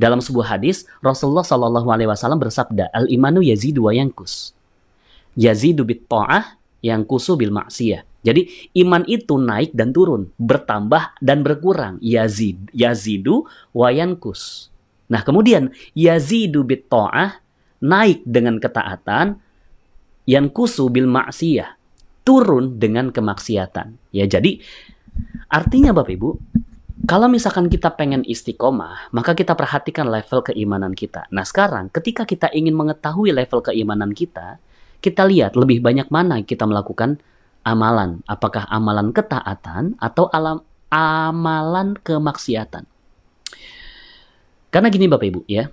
Dalam sebuah hadis, Rasulullah Shallallahu Alaihi Wasallam bersabda, al imanu yazidu wa yankus, yazidu bit ta'ah, yankusu bil maksiyah. Jadi iman itu naik dan turun, bertambah dan berkurang. Yazidu wa yankus. Nah kemudian yazidu bit ta'ah, naik dengan ketaatan, yankusu bil maksiyah, turun dengan kemaksiatan. Ya, jadi artinya Bapak Ibu, kalau misalkan kita pengen istiqomah, maka kita perhatikan level keimanan kita. Nah sekarang ketika kita ingin mengetahui level keimanan kita lihat lebih banyak mana kita melakukan amalan. Apakah amalan ketaatan atau amalan kemaksiatan. Karena gini Bapak Ibu ya,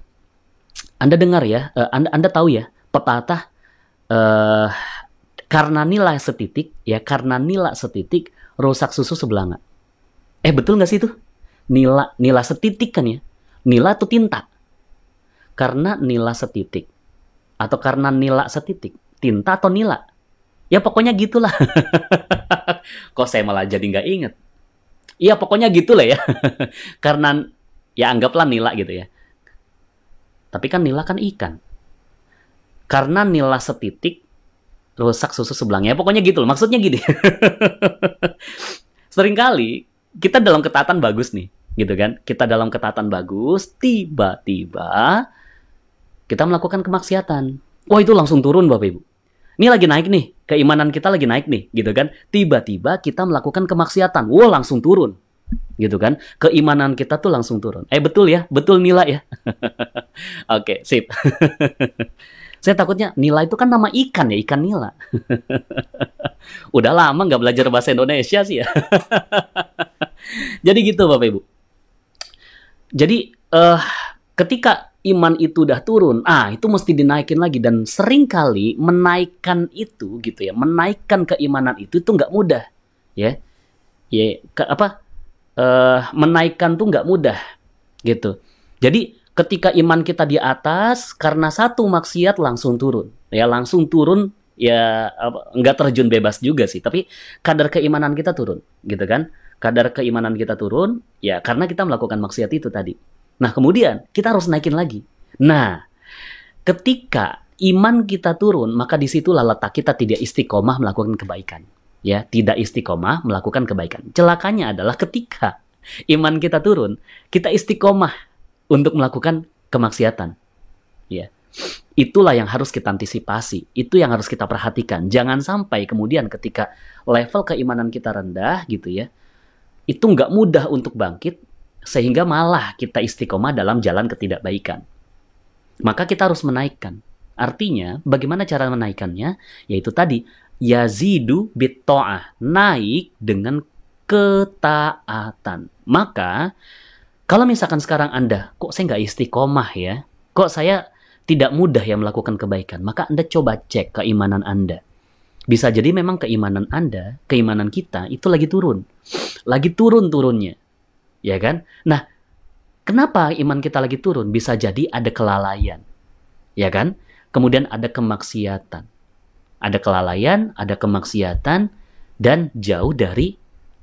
Anda dengar ya, Anda tahu ya, pepatah karena nila setitik ya, karena nila setitik rusak susu sebelanga. Betul nggak sih itu? Nila setitik kan ya? Nila itu tinta. Karena nila setitik. Atau karena nila setitik. Tinta atau nila? Ya pokoknya gitulah. Kok saya malah jadi nggak inget? Ya pokoknya gitulah ya. Karena, ya anggaplah nila gitu ya. Tapi kan nila kan ikan. Karena nila setitik rusak susu sebelangnya. Ya pokoknya gitu. Maksudnya gini. Seringkali kita dalam ketaatan bagus nih, gitu kan? Kita dalam ketaatan bagus, tiba-tiba kita melakukan kemaksiatan. Wah itu langsung turun Bapak Ibu. Ini lagi naik nih, keimanan kita lagi naik nih, gitu kan? Tiba-tiba kita melakukan kemaksiatan. Wah langsung turun, gitu kan? Keimanan kita tuh langsung turun. Betul ya, betul nila ya. Oke, sip. Saya takutnya nila itu kan nama ikan ya, ikan nila. Udah lama nggak belajar bahasa Indonesia sih ya. Jadi gitu Bapak Ibu. Jadi ketika iman itu udah turun, itu mesti dinaikin lagi. Dan seringkali menaikkan itu gitu ya, menaikkan keimanan itu nggak mudah ya. Menaikkan tuh nggak mudah gitu. Jadi ketika iman kita di atas, karena satu maksiat langsung turun. Ya langsung turun, ya nggak terjun bebas juga sih. Tapi kadar keimanan kita turun, gitu kan. Kadar keimanan kita turun, ya karena kita melakukan maksiat itu tadi. Nah kemudian kita harus naikin lagi. Nah ketika iman kita turun, maka disitulah letak kita tidak istiqomah melakukan kebaikan. Ya, tidak istiqomah melakukan kebaikan. Celakanya adalah ketika iman kita turun, kita istiqomah untuk melakukan kemaksiatan. Ya. Itulah yang harus kita antisipasi. Itu yang harus kita perhatikan. Jangan sampai kemudian ketika level keimanan kita rendah gitu ya, itu nggak mudah untuk bangkit, sehingga malah kita istiqomah dalam jalan ketidakbaikan. Maka kita harus menaikkan. Artinya, bagaimana cara menaikkannya? Yaitu tadi, yazidu bit ta'ah. Naik dengan ketaatan. Maka kalau misalkan sekarang Anda, kok saya nggak istiqomah ya? Kok saya tidak mudah ya melakukan kebaikan? Maka Anda coba cek keimanan Anda. Bisa jadi memang keimanan Anda, keimanan kita, itu lagi turun. Lagi turun-turunnya. Ya kan? Nah, kenapa iman kita lagi turun? Bisa jadi ada kelalaian. Ya kan? Kemudian ada kemaksiatan. Ada kelalaian, ada kemaksiatan, dan jauh dari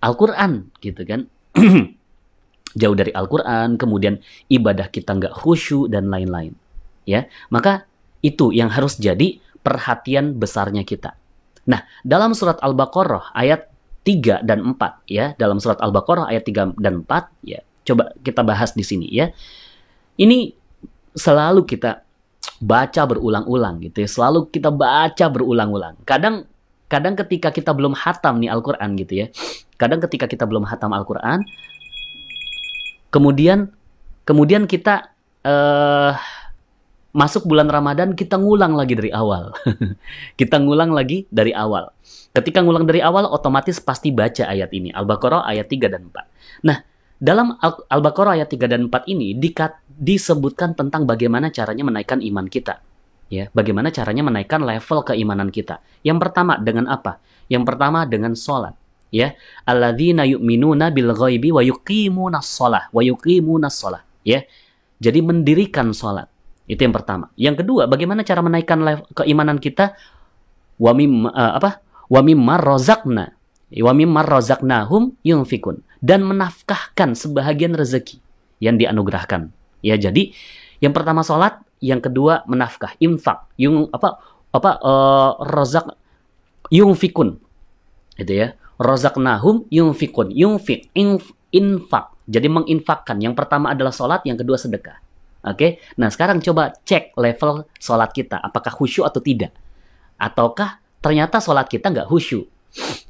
Al-Quran. Gitu kan? Jauh dari Al-Quran, kemudian ibadah kita nggak khusyuk dan lain-lain. Ya, maka itu yang harus jadi perhatian besarnya kita. Nah, dalam surat Al-Baqarah ayat 3 dan 4 ya, dalam surat Al-Baqarah ayat 3 dan 4 ya, coba kita bahas di sini ya. Ini selalu kita baca berulang-ulang gitu ya, selalu kita baca berulang-ulang. Kadang ketika kita belum hatam nih Al-Quran gitu ya, kadang ketika kita belum hatam Al-Quran, Kemudian kita masuk bulan Ramadan, kita ngulang lagi dari awal. Kita ngulang lagi dari awal. Ketika ngulang dari awal, otomatis pasti baca ayat ini. Al-Baqarah ayat 3 dan 4. Nah, dalam Al-Baqarah ayat 3 dan 4 ini disebutkan tentang bagaimana caranya menaikkan iman kita. Ya, bagaimana caranya menaikkan level keimanan kita. Yang pertama dengan apa? Yang pertama dengan sholat. Ya, alladzina yu'minuna bil ghaibi wa yuqimunas shalah ya. Jadi mendirikan salat. Itu yang pertama. Yang kedua, bagaimana cara menaikkan keimanan kita? Wa mimma razaqnahum yunfikun, dan menafkahkan sebahagian rezeki yang dianugerahkan Ya, jadi yang pertama sholat, yang kedua menafkah, infak, rozak yungfikun, gitu ya. Rozaknahum yungfikun, infak. Jadi menginfakkan. Yang pertama adalah sholat, yang kedua sedekah. Oke, nah sekarang coba cek level sholat kita, apakah khusyuk atau tidak, ataukah ternyata sholat kita nggak khusyuk.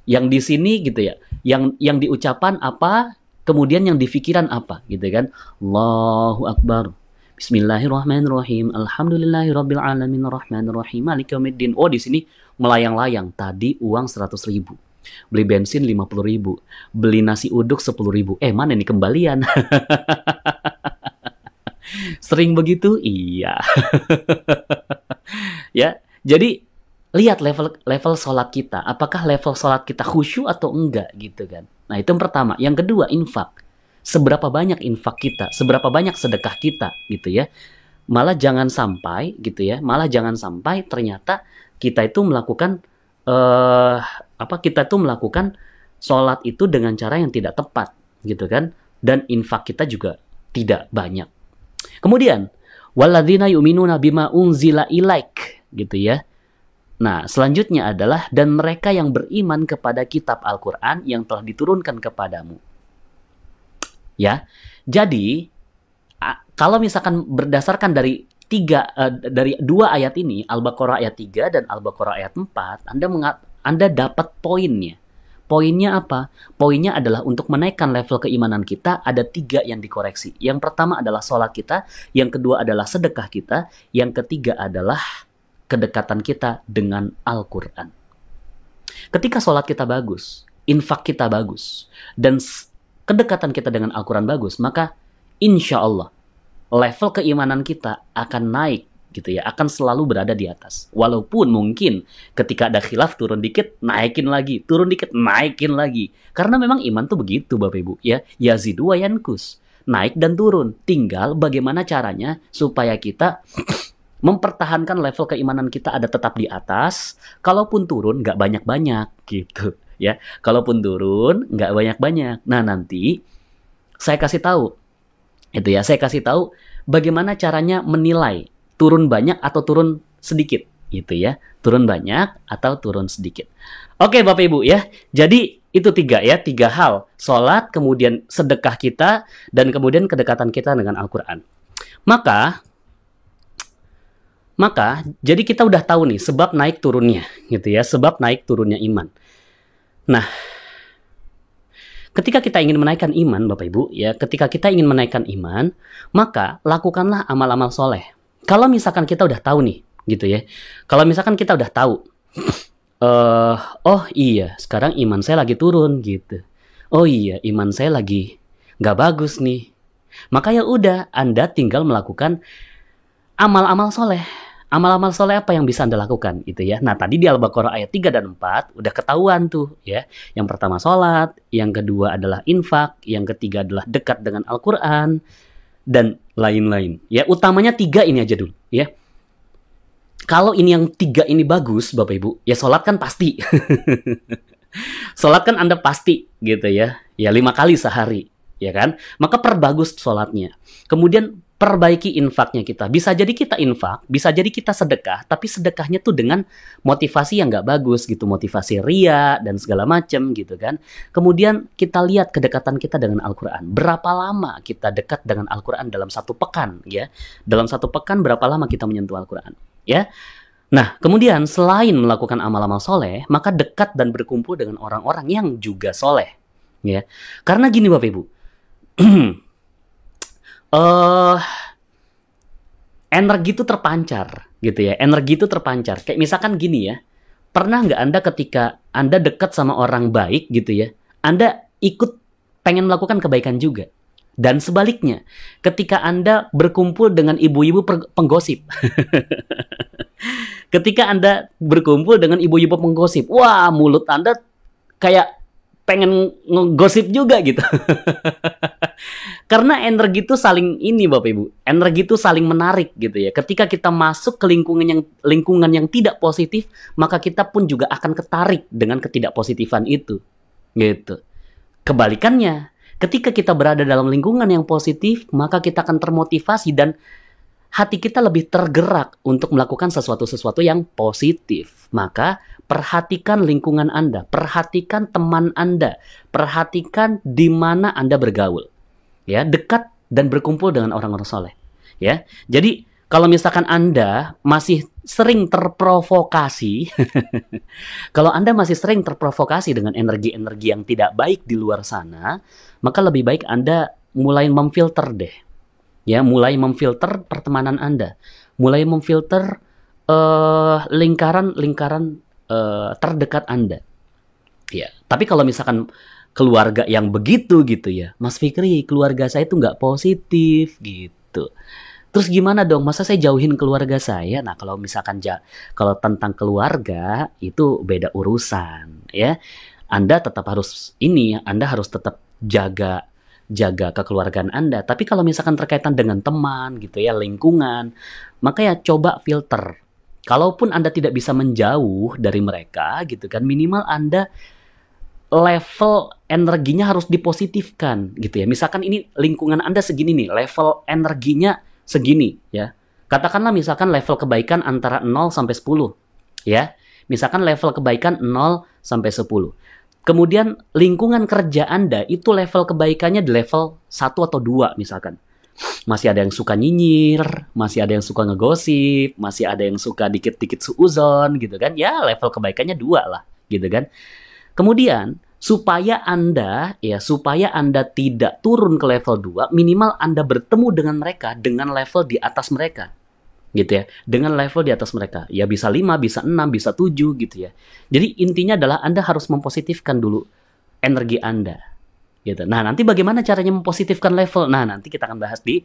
Yang di sini gitu ya, yang diucapan apa, kemudian yang di pikiran apa, gitu kan? Allahu Akbar. Bismillahirrahmanirrahim. Alhamdulillahirabbil alamin arrahmanirrahim maliki yaumiddin. Oh, di sini melayang-layang. Tadi uang 100.000. Beli bensin 50.000. Beli nasi uduk 10.000. Mana nih kembalian? Sering begitu? Iya. Ya, jadi lihat level sholat kita. Apakah level sholat kita khusyuk atau enggak gitu kan? Nah, itu yang pertama. Yang kedua, infak. Seberapa banyak infak kita, seberapa banyak sedekah kita gitu ya. Malah jangan sampai gitu ya. Malah jangan sampai ternyata kita itu melakukan kita tuh melakukan sholat itu dengan cara yang tidak tepat gitu kan. Dan infak kita juga tidak banyak. Kemudian, walladzina yu'minuna bima unzila ilaik gitu ya. Nah, selanjutnya adalah dan mereka yang beriman kepada kitab Al-Qur'an yang telah diturunkan kepadamu. Ya. Jadi, kalau misalkan berdasarkan dari dua ayat ini, Al-Baqarah ayat 3 dan Al-Baqarah ayat 4, Anda dapat poinnya. Poinnya apa? Poinnya adalah untuk menaikkan level keimanan kita, ada 3 yang dikoreksi. Yang pertama adalah sholat kita, yang kedua adalah sedekah kita, yang ketiga adalah kedekatan kita dengan Al-Quran. Ketika sholat kita bagus, infak kita bagus, dan kedekatan kita dengan Al-Quran bagus, maka insya Allah level keimanan kita akan naik gitu ya, akan selalu berada di atas. Walaupun mungkin ketika ada khilaf turun dikit, naikin lagi, turun dikit, naikin lagi. Karena memang iman tuh begitu Bapak Ibu ya, yazidu wa yankus, naik dan turun. Tinggal bagaimana caranya supaya kita mempertahankan level keimanan kita ada tetap di atas. Kalaupun turun nggak banyak-banyak gitu ya. Kalaupun turun nggak banyak-banyak. Nah, nanti saya kasih tahu itu ya, saya kasih tahu bagaimana caranya menilai turun banyak atau turun sedikit gitu ya. Turun banyak atau turun sedikit. Oke Bapak Ibu ya. Jadi itu 3 ya, 3 hal. Sholat, kemudian sedekah kita, dan kemudian kedekatan kita dengan Al-Quran. Maka jadi kita udah tahu nih sebab naik turunnya gitu ya, sebab naik turunnya iman. Nah, ketika kita ingin menaikkan iman Bapak Ibu ya, ketika kita ingin menaikkan iman, maka lakukanlah amal-amal soleh. Kalau misalkan kita udah tahu nih gitu ya, kalau misalkan kita udah tahu, oh iya sekarang iman saya lagi turun gitu, oh iya iman saya lagi nggak bagus nih, maka ya udah Anda tinggal melakukan amal-amal soleh. Amal-amal soleh apa yang bisa Anda lakukan gitu ya. Nah, tadi di Al-Baqarah ayat 3 dan 4 udah ketahuan tuh ya. Yang pertama sholat, yang kedua adalah infak, yang ketiga adalah dekat dengan Al-Quran, dan lain-lain. Ya, utamanya 3 ini aja dulu ya. Kalau ini yang 3 ini bagus Bapak Ibu, ya sholat kan pasti. Sholat kan Anda pasti gitu ya. Ya 5 kali sehari, ya kan? Maka perbagus sholatnya. Kemudian perbaiki infaknya kita. Bisa jadi kita infak, bisa jadi kita sedekah, tapi sedekahnya tuh dengan motivasi yang nggak bagus gitu, motivasi ria dan segala macam gitu kan. Kemudian kita lihat kedekatan kita dengan Al-Quran. Berapa lama kita dekat dengan Al-Quran dalam 1 pekan ya? Dalam 1 pekan berapa lama kita menyentuh Al-Quran ya? Nah, kemudian selain melakukan amal-amal soleh, maka dekat dan berkumpul dengan orang-orang yang juga soleh ya. Karena gini Bapak Ibu, energi itu terpancar gitu ya. Energi itu terpancar. Kayak misalkan gini ya. Pernah nggak Anda ketika Anda dekat sama orang baik gitu ya, Anda ikut pengen melakukan kebaikan juga. Dan sebaliknya, ketika Anda berkumpul dengan ibu-ibu penggosip. Ketika Anda berkumpul dengan ibu-ibu penggosip, wah mulut Anda kayak pengen ngegosip juga gitu. Karena energi itu saling ini Bapak Ibu, energi itu saling menarik gitu ya. Ketika kita masuk ke lingkungan yang tidak positif, maka kita pun juga akan ketarik dengan ketidakpositifan itu. Gitu. Kebalikannya, Ketika kita berada dalam lingkungan yang positif, maka kita akan termotivasi dan hati kita lebih tergerak untuk melakukan sesuatu-sesuatu yang positif. Maka perhatikan lingkungan Anda, perhatikan teman Anda, perhatikan di mana Anda bergaul. Ya, dekat dan berkumpul dengan orang-orang soleh. Ya, jadi kalau misalkan Anda masih sering terprovokasi, kalau Anda masih sering terprovokasi dengan energi-energi yang tidak baik di luar sana, maka lebih baik Anda mulai memfilter deh. Ya, mulai memfilter pertemanan Anda, mulai memfilter lingkaran-lingkaran terdekat Anda. Ya, tapi kalau misalkan keluarga yang begitu gitu ya, Mas Fikri, keluarga saya itu nggak positif gitu. Terus gimana dong? Masa saya jauhin keluarga saya? Nah, kalau misalkan kalau tentang keluarga itu beda urusan, ya. Anda tetap harus Anda harus tetap jaga kekeluargaan Anda. Tapi kalau misalkan terkaitan dengan teman gitu ya, lingkungan, maka ya coba filter. Kalaupun Anda tidak bisa menjauh dari mereka gitu kan, minimal Anda level energinya harus dipositifkan gitu ya. Misalkan ini lingkungan Anda segini nih, level energinya segini ya. Katakanlah misalkan level kebaikan antara 0 sampai 10 ya. Misalkan level kebaikan 0 sampai 10. Kemudian lingkungan kerja Anda itu level kebaikannya di level 1 atau 2 misalkan. Masih ada yang suka nyinyir, masih ada yang suka ngegosip, masih ada yang suka dikit-dikit suuzon gitu kan. Ya level kebaikannya 2 lah gitu kan. Kemudian supaya Anda tidak turun ke level 2, minimal Anda bertemu dengan mereka dengan level di atas mereka. Gitu ya, dengan level di atas mereka. Ya bisa 5, bisa 6, bisa 7 gitu ya. Jadi intinya adalah Anda harus mempositifkan dulu energi Anda. Gitu. Nah, nanti bagaimana caranya mempositifkan level? Nah, nanti kita akan bahas di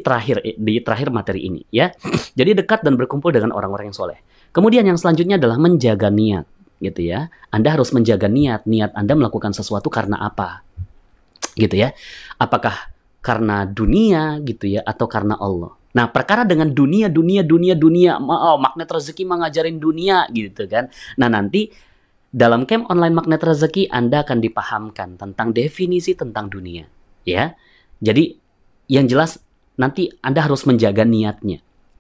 terakhir materi ini ya. Jadi dekat dan berkumpul dengan orang-orang yang soleh. Kemudian yang selanjutnya adalah menjaga niat. Gitu ya. Anda harus menjaga niat Anda melakukan sesuatu karena apa? Gitu ya. Apakah karena dunia gitu ya atau karena Allah? Nah, perkara dengan dunia, magnet rezeki mengajarin dunia gitu kan. Nah, nanti dalam camp online magnet rezeki Anda akan dipahamkan tentang definisi tentang dunia, ya. Jadi yang jelas nanti Anda harus menjaga niatnya.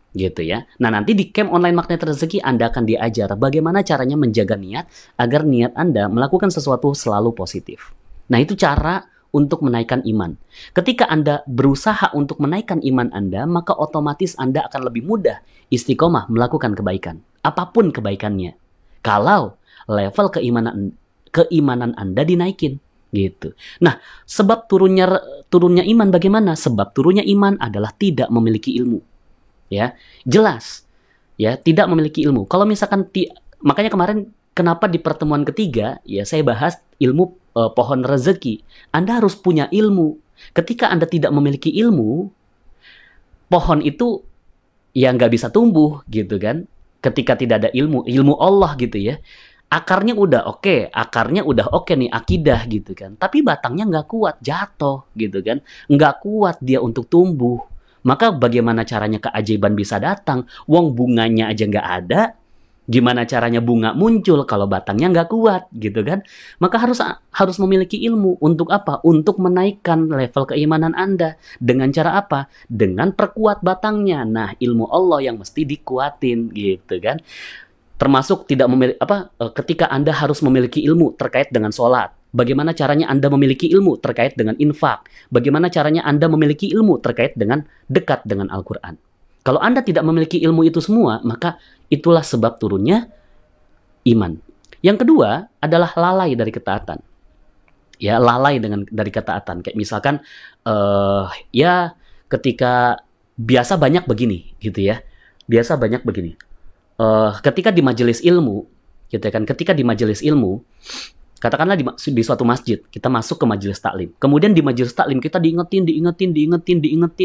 Gitu ya. Nah, nanti di camp online magnet rezeki Anda akan diajar bagaimana caranya menjaga niat agar niat Anda melakukan sesuatu selalu positif. Nah, itu cara untuk menaikkan iman. Ketika Anda berusaha untuk menaikkan iman Anda, maka otomatis Anda akan lebih mudah istiqomah melakukan kebaikan. Apapun kebaikannya. Kalau level keimanan Anda dinaikin. Gitu. Nah, sebab turunnya iman bagaimana? Sebab turunnya iman adalah tidak memiliki ilmu. Ya, jelas. Ya, tidak memiliki ilmu. Kalau misalkan makanya kemarin kenapa di pertemuan ketiga ya saya bahas ilmu pohon rezeki. Anda harus punya ilmu. Ketika Anda tidak memiliki ilmu, pohon itu ya nggak bisa tumbuh gitu kan. Ketika tidak ada ilmu Allah gitu ya. Akarnya udah oke nih akidah gitu kan. Tapi batangnya nggak kuat, jatuh gitu kan. Nggak kuat dia untuk tumbuh. Maka bagaimana caranya keajaiban bisa datang? Wong bunganya aja nggak ada. Gimana caranya bunga muncul kalau batangnya nggak kuat gitu kan? Maka harus memiliki ilmu. Untuk apa? Untuk menaikkan level keimanan Anda. Dengan cara apa? Dengan perkuat batangnya. Nah, ilmu Allah yang mesti dikuatin gitu kan? Termasuk ketika Anda harus memiliki ilmu terkait dengan sholat. Bagaimana caranya Anda memiliki ilmu terkait dengan infak? Bagaimana caranya Anda memiliki ilmu terkait dengan dekat dengan Al-Quran? Kalau Anda tidak memiliki ilmu itu semua, maka itulah sebab turunnya iman. Yang kedua adalah lalai dari ketaatan. Ya, lalai dari ketaatan. Kayak misalkan, ya ketika biasa banyak begini, gitu ya. Biasa banyak begini. Ketika di majelis ilmu, gitu kan? Ketika di majelis ilmu, katakanlah di suatu masjid, kita masuk ke majelis taklim. Kemudian di majelis taklim kita diingetin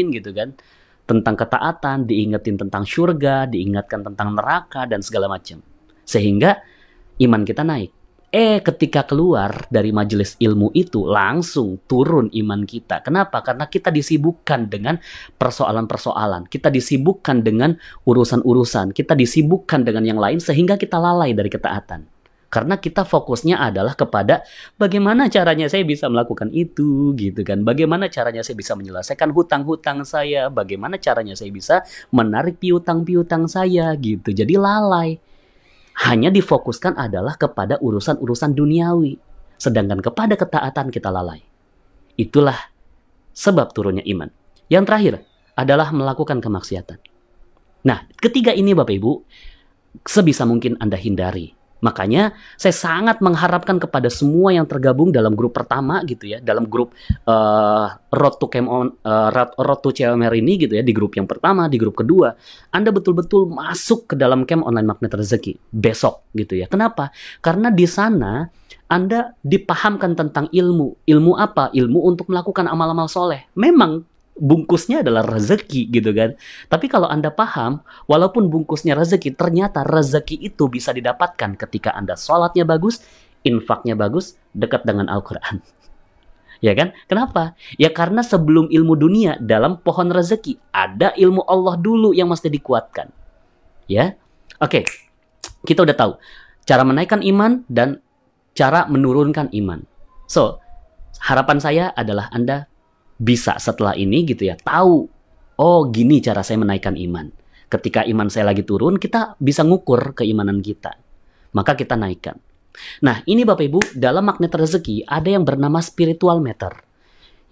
gitu kan. Tentang ketaatan, diingetin tentang surga, diingatkan tentang neraka, dan segala macam. Sehingga iman kita naik. Ketika keluar dari majelis ilmu itu, langsung turun iman kita. Kenapa? Karena kita disibukkan dengan persoalan-persoalan. Kita disibukkan dengan urusan-urusan. Kita disibukkan dengan yang lain, sehingga kita lalai dari ketaatan. Karena kita fokusnya adalah kepada bagaimana caranya saya bisa melakukan itu, gitu kan. Bagaimana caranya saya bisa menyelesaikan hutang-hutang saya, bagaimana caranya saya bisa menarik piutang-piutang saya, gitu. Jadi lalai. Hanya difokuskan adalah kepada urusan-urusan duniawi. Sedangkan kepada ketaatan kita lalai. Itulah sebab turunnya iman. Yang terakhir adalah melakukan kemaksiatan. Nah, ketiga ini Bapak Ibu, sebisa mungkin Anda hindari. Makanya saya sangat mengharapkan kepada semua yang tergabung dalam grup pertama gitu ya, dalam grup Road to CMR ini gitu ya, di grup yang pertama, di grup kedua, Anda betul-betul masuk ke dalam camp online Magnet Rezeki besok gitu ya. Kenapa? Karena di sana Anda dipahamkan tentang ilmu. Ilmu apa? Ilmu untuk melakukan amal-amal soleh. Memang bungkusnya adalah rezeki gitu kan. Tapi kalau Anda paham, walaupun bungkusnya rezeki, ternyata rezeki itu bisa didapatkan ketika Anda sholatnya bagus, infaknya bagus, dekat dengan Al-Quran. Ya kan? Kenapa? Ya karena sebelum ilmu dunia, dalam pohon rezeki, ada ilmu Allah dulu yang mesti dikuatkan. Ya, oke. Kita udah tahu cara menaikkan iman dan cara menurunkan iman. So, harapan saya adalah Anda bisa setelah ini gitu ya, tahu, oh gini cara saya menaikkan iman. Ketika iman saya lagi turun, kita bisa ngukur keimanan kita. Maka kita naikkan. Nah, ini Bapak Ibu, dalam Magnet Rezeki ada yang bernama spiritual meter.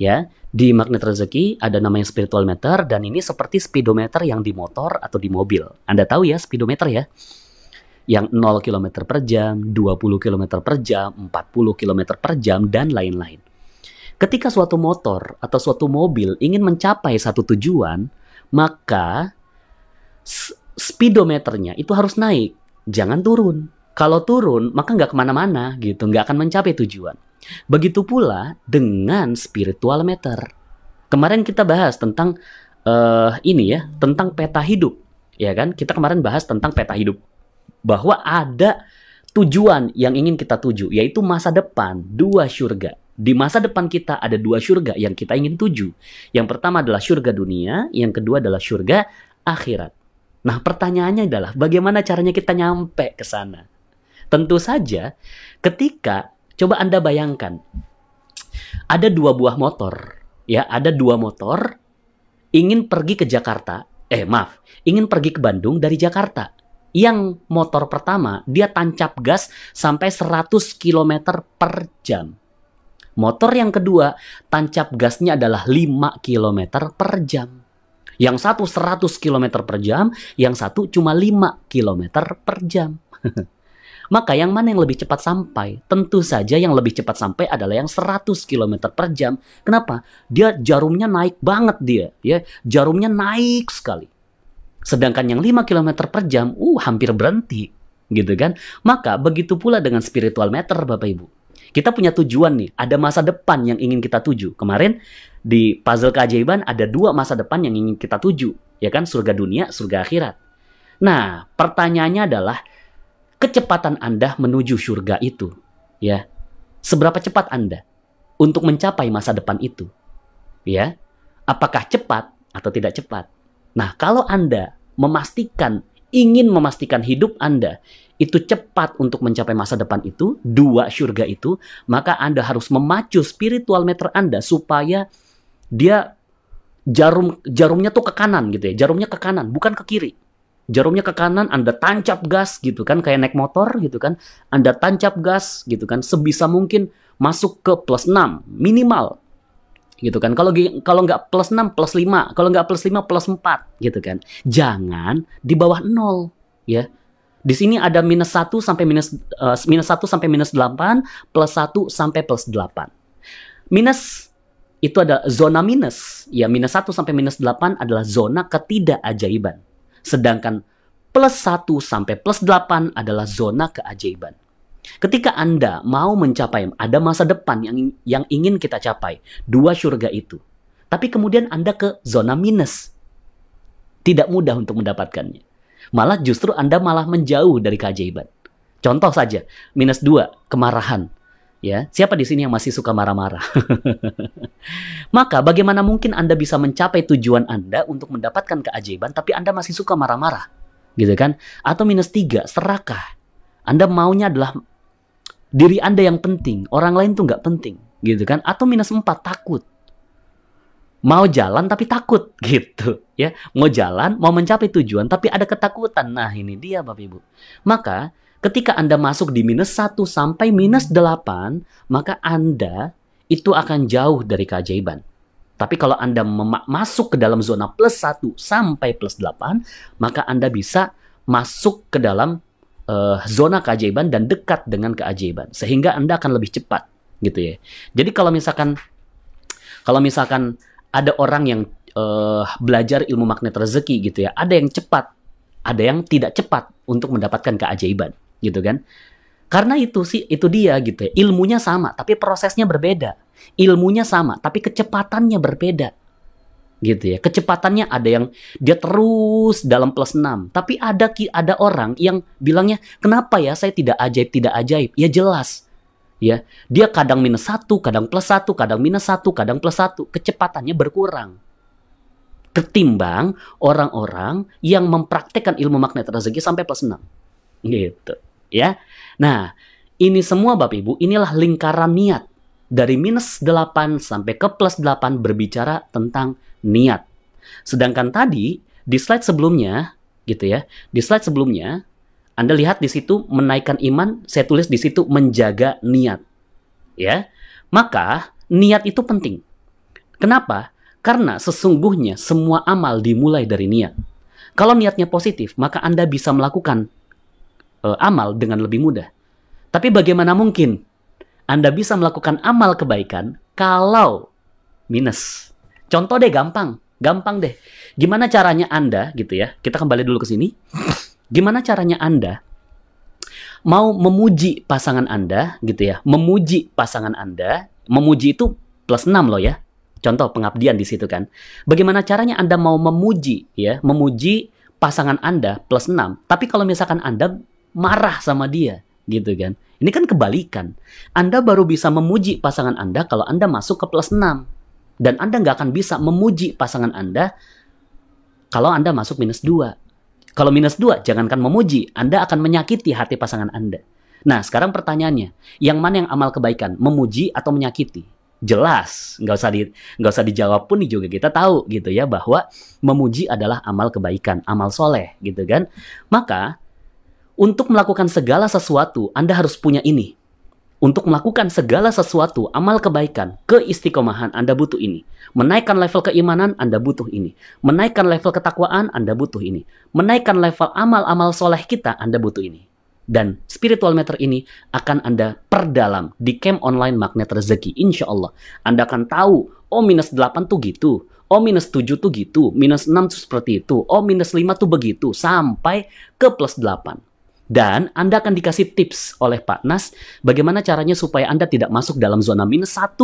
Ya, di Magnet Rezeki ada namanya spiritual meter, dan ini seperti speedometer yang di motor atau di mobil. Anda tahu ya speedometer ya? Yang 0 km per jam, 20 km per jam, 40 km per jam, dan lain-lain. Ketika suatu motor atau suatu mobil ingin mencapai satu tujuan, maka speedometernya itu harus naik, jangan turun. Kalau turun, maka nggak kemana-mana, gitu, nggak akan mencapai tujuan. Begitu pula dengan spiritual meter. Kemarin kita bahas tentang ini ya, tentang peta hidup, ya kan? Kita kemarin bahas tentang peta hidup, bahwa ada tujuan yang ingin kita tuju, yaitu masa depan, 2 surga. Di masa depan kita ada 2 surga yang kita ingin tuju. Yang pertama adalah surga dunia, yang kedua adalah surga akhirat. Nah, pertanyaannya adalah bagaimana caranya kita nyampe ke sana? Tentu saja ketika, coba Anda bayangkan, ada 2 buah motor, ya, ada 2 motor ingin pergi ke Jakarta, ingin pergi ke Bandung dari Jakarta. Yang motor pertama, dia tancap gas sampai 100 km per jam. Motor yang kedua, tancap gasnya adalah 5 km per jam. Yang satu 100 km per jam, yang satu cuma 5 km per jam. Maka yang mana yang lebih cepat sampai? Tentu saja yang lebih cepat sampai adalah yang 100 km per jam. Kenapa? Dia jarumnya naik banget dia. Ya, jarumnya naik sekali. Sedangkan yang 5 km per jam, hampir berhenti. Gitu kan? Maka begitu pula dengan spiritual meter Bapak Ibu. Kita punya tujuan nih, ada masa depan yang ingin kita tuju. Kemarin di puzzle keajaiban ada 2 masa depan yang ingin kita tuju, ya kan? Surga dunia, surga akhirat. Nah, pertanyaannya adalah kecepatan Anda menuju surga itu, ya. Seberapa cepat Anda untuk mencapai masa depan itu? Ya. Apakah cepat atau tidak cepat? Nah, kalau Anda ingin memastikan hidup Anda itu cepat untuk mencapai masa depan itu, 2 surga itu, maka Anda harus memacu spiritual meter Anda supaya dia jarumnya tuh ke kanan gitu ya. Jarumnya ke kanan, bukan ke kiri. Jarumnya ke kanan, Anda tancap gas gitu kan, kayak naik motor gitu kan. Anda tancap gas gitu kan, sebisa mungkin masuk ke plus 6 minimal. Gitu kan. Kalau nggak plus 6, plus 5. Kalau nggak plus 5, plus 4 gitu kan. Jangan di bawah 0 ya. Di sini ada minus 1 sampai minus 8, plus 1 sampai plus 8. Minus itu ada zona minus. Ya, minus 1 sampai minus 8 adalah zona ketidakajaiban. Sedangkan plus 1 sampai plus 8 adalah zona keajaiban. Ketika Anda mau mencapai, ada masa depan yang ingin kita capai, 2 surga itu. Tapi kemudian Anda ke zona minus. Tidak mudah untuk mendapatkannya. Malah justru Anda malah menjauh dari keajaiban. Contoh saja, minus 2, kemarahan. Ya, siapa di sini yang masih suka marah-marah? Maka bagaimana mungkin Anda bisa mencapai tujuan Anda untuk mendapatkan keajaiban, tapi Anda masih suka marah-marah? Gitu kan? Atau minus 3, serakah. Anda maunya adalah Diri Anda yang penting, orang lain tuh nggak penting, gitu kan? Atau minus 4, takut. Mau jalan tapi takut, gitu ya. Mau jalan, mau mencapai tujuan, tapi ada ketakutan. Nah, ini dia Bapak Ibu. Maka, ketika Anda masuk di minus 1 sampai minus 8, maka Anda itu akan jauh dari keajaiban. Tapi kalau Anda masuk ke dalam zona plus 1 sampai plus 8, maka Anda bisa masuk ke dalam zona keajaiban dan dekat dengan keajaiban. Sehingga Anda akan lebih cepat, gitu ya. Jadi kalau misalkan ada orang yang belajar ilmu magnet rezeki gitu ya, ada yang cepat, ada yang tidak cepat untuk mendapatkan keajaiban, gitu kan? Karena itu dia gitu ya. Ilmunya sama, tapi prosesnya berbeda. Ilmunya sama, tapi kecepatannya berbeda. Gitu ya. Kecepatannya ada yang dia terus dalam plus 6, tapi ada orang yang bilangnya, "Kenapa ya saya tidak ajaib?" Ya jelas. Ya, dia kadang minus 1, kadang plus 1, kadang minus 1, kadang plus 1. Kecepatannya berkurang. Ketimbang orang-orang yang mempraktekkan ilmu magnet rezeki sampai plus 6. Gitu, ya. Nah, ini semua Bapak Ibu, inilah lingkaran niat. Dari minus 8 sampai ke plus 8 berbicara tentang niat. Sedangkan tadi, di slide sebelumnya, gitu ya, di slide sebelumnya, Anda lihat di situ menaikkan iman, saya tulis di situ menjaga niat. Ya, maka niat itu penting. Kenapa? Karena sesungguhnya semua amal dimulai dari niat. Kalau niatnya positif, maka Anda bisa melakukan amal dengan lebih mudah. Tapi bagaimana mungkin Anda bisa melakukan amal kebaikan kalau minus? Contoh deh, gampang deh. Gimana caranya Anda, gitu ya, kita kembali dulu ke sini. Gimana caranya Anda mau memuji pasangan Anda, gitu ya, memuji pasangan Anda, memuji itu plus 6 loh ya. Contoh pengabdian di situ kan. Bagaimana caranya Anda mau memuji, ya, memuji pasangan Anda plus 6, tapi kalau misalkan Anda marah sama dia, gitu kan. Ini kan kebalikan. Anda baru bisa memuji pasangan Anda kalau Anda masuk ke plus 6. Dan Anda nggak akan bisa memuji pasangan Anda kalau Anda masuk minus 2. Kalau minus 2, jangankan memuji, Anda akan menyakiti hati pasangan Anda. Nah, sekarang pertanyaannya, yang mana yang amal kebaikan? Memuji atau menyakiti? Jelas, nggak usah dijawab pun juga kita tahu gitu ya, bahwa memuji adalah amal kebaikan, amal soleh gitu kan. Maka, untuk melakukan segala sesuatu, Anda harus punya ini. Untuk melakukan segala sesuatu, amal kebaikan, keistiqomahan, Anda butuh ini. Menaikkan level keimanan, Anda butuh ini. Menaikkan level ketakwaan, Anda butuh ini. Menaikkan level amal-amal soleh kita, Anda butuh ini. Dan spiritual meter ini akan Anda perdalam di camp online magnet rezeki. Insya Allah. Anda akan tahu, oh minus 8 tuh gitu. Oh minus 7 tuh gitu. Minus 6 tuh seperti itu. Oh minus 5 tuh begitu. Sampai ke plus 8. Dan Anda akan dikasih tips oleh Pak Nas bagaimana caranya supaya Anda tidak masuk dalam zona minus 1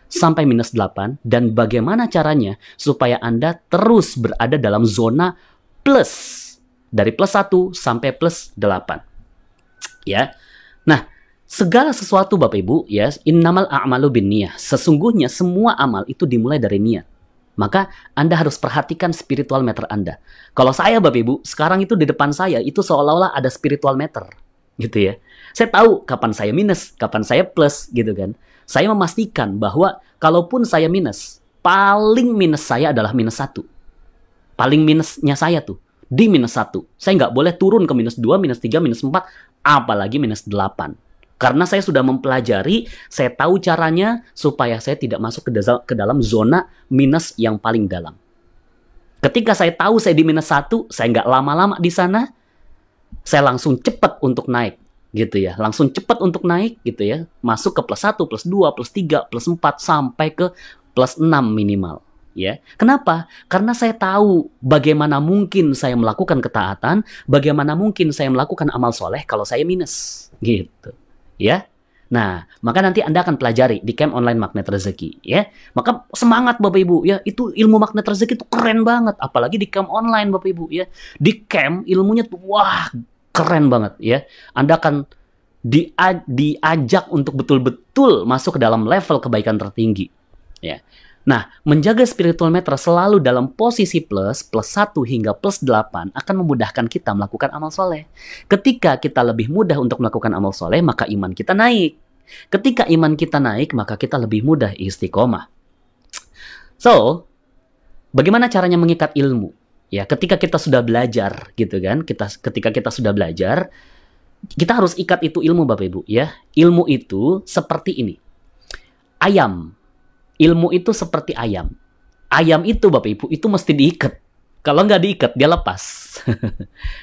sampai minus 8. Dan bagaimana caranya supaya Anda terus berada dalam zona plus. Dari plus 1 sampai plus 8. Ya. Nah, segala sesuatu Bapak Ibu, ya, innamal a'malu binniyah. Sesungguhnya semua amal itu dimulai dari niat. Maka Anda harus perhatikan spiritual meter Anda. Kalau saya Bapak Ibu, sekarang itu di depan saya itu seolah-olah ada spiritual meter. Gitu ya. Saya tahu kapan saya minus, kapan saya plus gitu kan. Saya memastikan bahwa kalaupun saya minus, paling minus saya adalah minus 1. Paling minusnya saya tuh di minus 1. Saya nggak boleh turun ke minus 2, minus 3, minus 4, apalagi minus 8. Karena saya sudah mempelajari, saya tahu caranya supaya saya tidak masuk ke dalam zona minus yang paling dalam. Ketika saya tahu saya di minus 1, saya nggak lama-lama di sana, saya langsung cepat untuk naik. Gitu ya, langsung cepat untuk naik gitu ya. Masuk ke plus 1, plus 2, plus 3, plus 4, sampai ke plus 6 minimal. Ya. Kenapa? Karena saya tahu bagaimana mungkin saya melakukan ketaatan, bagaimana mungkin saya melakukan amal soleh kalau saya minus. Gitu. Ya, nah maka nanti Anda akan pelajari di camp online magnet rezeki, ya. Maka semangat Bapak Ibu, ya, itu ilmu magnet rezeki itu keren banget, apalagi di camp online Bapak Ibu, ya. Di camp ilmunya tuh wah keren banget, ya. Anda akan diajak untuk betul-betul masuk ke dalam level kebaikan tertinggi, ya. Nah, menjaga spiritual meter selalu dalam posisi plus 1 hingga plus 8 akan memudahkan kita melakukan amal soleh. Ketika kita lebih mudah untuk melakukan amal soleh, maka iman kita naik. Ketika iman kita naik, maka kita lebih mudah istiqomah. So, bagaimana caranya mengikat ilmu? Ya, ketika kita sudah belajar, gitu kan? Ketika kita sudah belajar, kita harus ikat itu ilmu, Bapak Ibu. Ya, ilmu itu seperti ini. Ayam. Ilmu itu seperti ayam. Ayam itu, Bapak Ibu, itu mesti diikat. Kalau nggak diikat, dia lepas.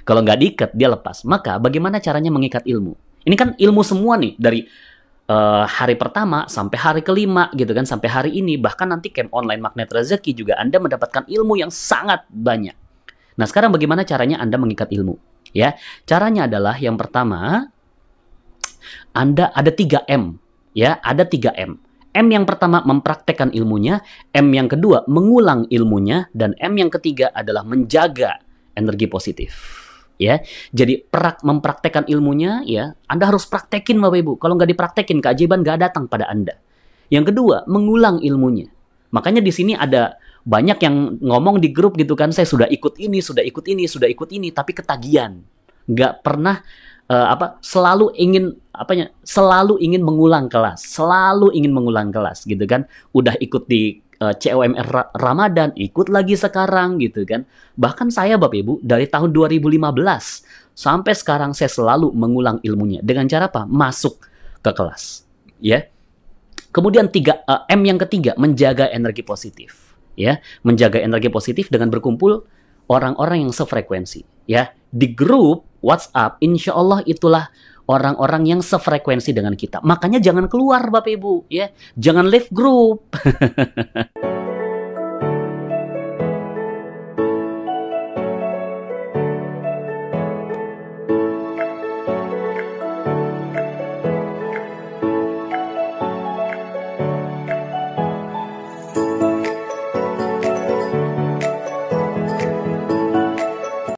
Kalau nggak diikat, dia lepas. Maka, bagaimana caranya mengikat ilmu? Ini kan ilmu semua nih, dari hari pertama sampai hari kelima, gitu kan, sampai hari ini. Bahkan nanti camp online Magnet Rezeki juga Anda mendapatkan ilmu yang sangat banyak. Nah, sekarang bagaimana caranya Anda mengikat ilmu? Ya, caranya adalah yang pertama, Anda ada 3M. Ya, ada 3M. M yang pertama mempraktekkan ilmunya, M yang kedua mengulang ilmunya, dan M yang ketiga adalah menjaga energi positif. Ya, jadi mempraktekkan ilmunya, ya, Anda harus praktekin, Bapak Ibu. Kalau nggak dipraktekin, keajaiban nggak datang pada Anda. Yang kedua, mengulang ilmunya. Makanya di sini ada banyak yang ngomong di grup gitu kan, saya sudah ikut ini, sudah ikut ini, sudah ikut ini, tapi ketagihan, nggak pernah selalu ingin mengulang kelas, gitu kan. Udah ikut di COMR Ramadan, ikut lagi sekarang, gitu kan. Bahkan saya, Bapak Ibu, dari tahun 2015 sampai sekarang saya selalu mengulang ilmunya. Dengan cara apa? Masuk ke kelas, ya. Kemudian M yang ketiga, menjaga energi positif, ya. Menjaga energi positif dengan berkumpul orang-orang yang sefrekuensi, ya. Di grup WhatsApp, insya Allah itulah orang-orang yang sefrekuensi dengan kita. Makanya jangan keluar, Bapak Ibu, ya. Jangan leave grup.